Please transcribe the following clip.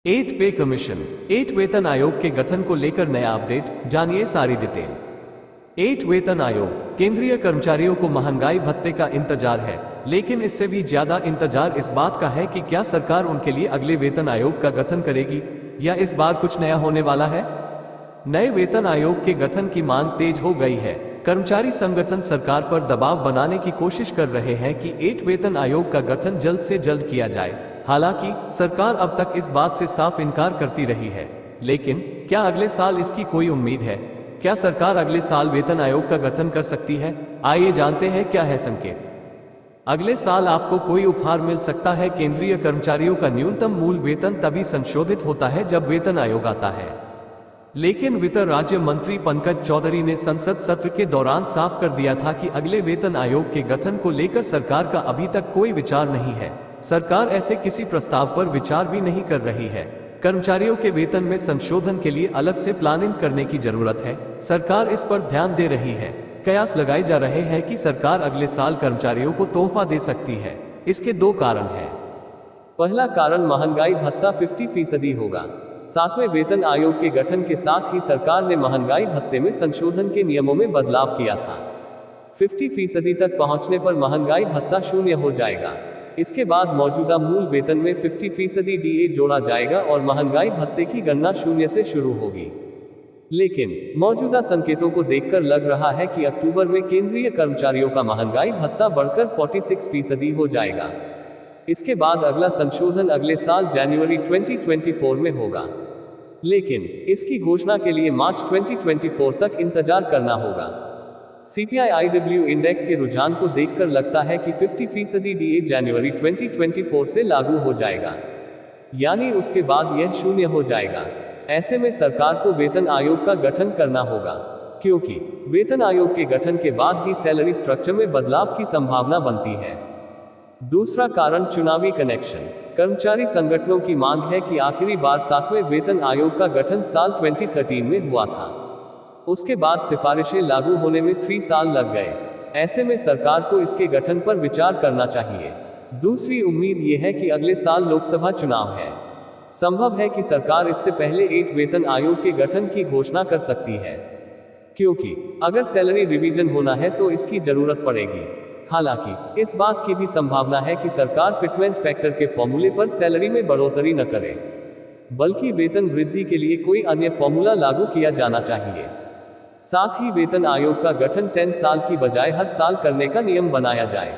Eight पे commission, eight वेतन आयोग के गठन को लेकर नया अपडेट, जानिए सारी डिटेल। एट वेतन आयोग केंद्रीय कर्मचारियों को महंगाई भत्ते का इंतजार है, लेकिन इससे भी ज्यादा इंतजार इस बात का है कि क्या सरकार उनके लिए अगले वेतन आयोग का गठन करेगी या इस बार कुछ नया होने वाला है। नए वेतन आयोग के गठन की मांग तेज हो गई है। कर्मचारी संगठन सरकार पर दबाव बनाने की कोशिश कर रहे हैं कि एट वेतन आयोग का गठन जल्द से जल्द किया जाए। हालांकि सरकार अब तक इस बात से साफ इनकार करती रही है, लेकिन क्या अगले साल इसकी कोई उम्मीद है? क्या सरकार अगले साल वेतन आयोग का गठन कर सकती है? आइए जानते हैं क्या है संकेत। अगले साल आपको कोई उपहार मिल सकता है। केंद्रीय कर्मचारियों का न्यूनतम मूल वेतन तभी संशोधित होता है जब वेतन आयोग आता है, लेकिन वित्त राज्य मंत्री पंकज चौधरी ने संसद सत्र के दौरान साफ कर दिया था कि अगले वेतन आयोग के गठन को लेकर सरकार का अभी तक कोई विचार नहीं है। सरकार ऐसे किसी प्रस्ताव पर विचार भी नहीं कर रही है। कर्मचारियों के वेतन में संशोधन के लिए अलग से प्लानिंग करने की जरूरत है। सरकार इस पर ध्यान दे रही है। कयास लगाए जा रहे हैं कि सरकार अगले साल कर्मचारियों को तोहफा दे सकती है। इसके दो कारण हैं। पहला कारण महंगाई भत्ता 50% होगा। सातवें वेतन आयोग के गठन के साथ ही सरकार ने महंगाई भत्ते में संशोधन के नियमों में बदलाव किया था। 50% तक पहुंचने पर महंगाई भत्ता 0 हो जाएगा। इसके बाद मौजूदा मूल वेतन में 50% डीए जोड़ा जाएगा और महंगाई भत्ते की गणना 0 से शुरू होगी। लेकिन मौजूदा संकेतों को देखकर लग रहा है कि अक्टूबर में केंद्रीय कर्मचारियों का महंगाई भत्ता बढ़कर 46% हो जाएगा। इसके बाद अगला संशोधन अगले साल जनवरी 2024 में होगा, लेकिन इसकी घोषणा के लिए मार्च 2024 तक इंतजार करना होगा। CPI-IW इंडेक्स के रुझान को देखकर लगता है कि 50% डीए जनवरी 2024 से लागू हो जाएगा, यानी उसके बाद यह 0 हो जाएगा। ऐसे में सरकार को वेतन आयोग का गठन करना होगा, क्योंकि वेतन आयोग के गठन के बाद ही सैलरी स्ट्रक्चर में बदलाव की संभावना बनती है। दूसरा कारण चुनावी कनेक्शन। कर्मचारी संगठनों की मांग है कि आखिरी बार 7वें वेतन आयोग का गठन साल 2013 में हुआ था। उसके बाद सिफारिशें लागू होने में 3 साल लग गए। ऐसे में सरकार को इसके गठन पर विचार करना चाहिए। दूसरी उम्मीद यह है कि अगले साल लोकसभा चुनाव है। संभव है कि सरकार इससे पहले 8 वेतन आयोग के गठन की घोषणा कर सकती है, क्योंकि अगर सैलरी रिवीजन होना है तो इसकी जरूरत पड़ेगी। हालांकि इस बात की भी संभावना है कि सरकार फिटमेंट फैक्टर के फॉर्मूले पर सैलरी में बढ़ोतरी न करे, बल्कि वेतन वृद्धि के लिए कोई अन्य फॉर्मूला लागू किया जाना चाहिए। साथ ही वेतन आयोग का गठन 10 साल की बजाय हर साल करने का नियम बनाया जाए।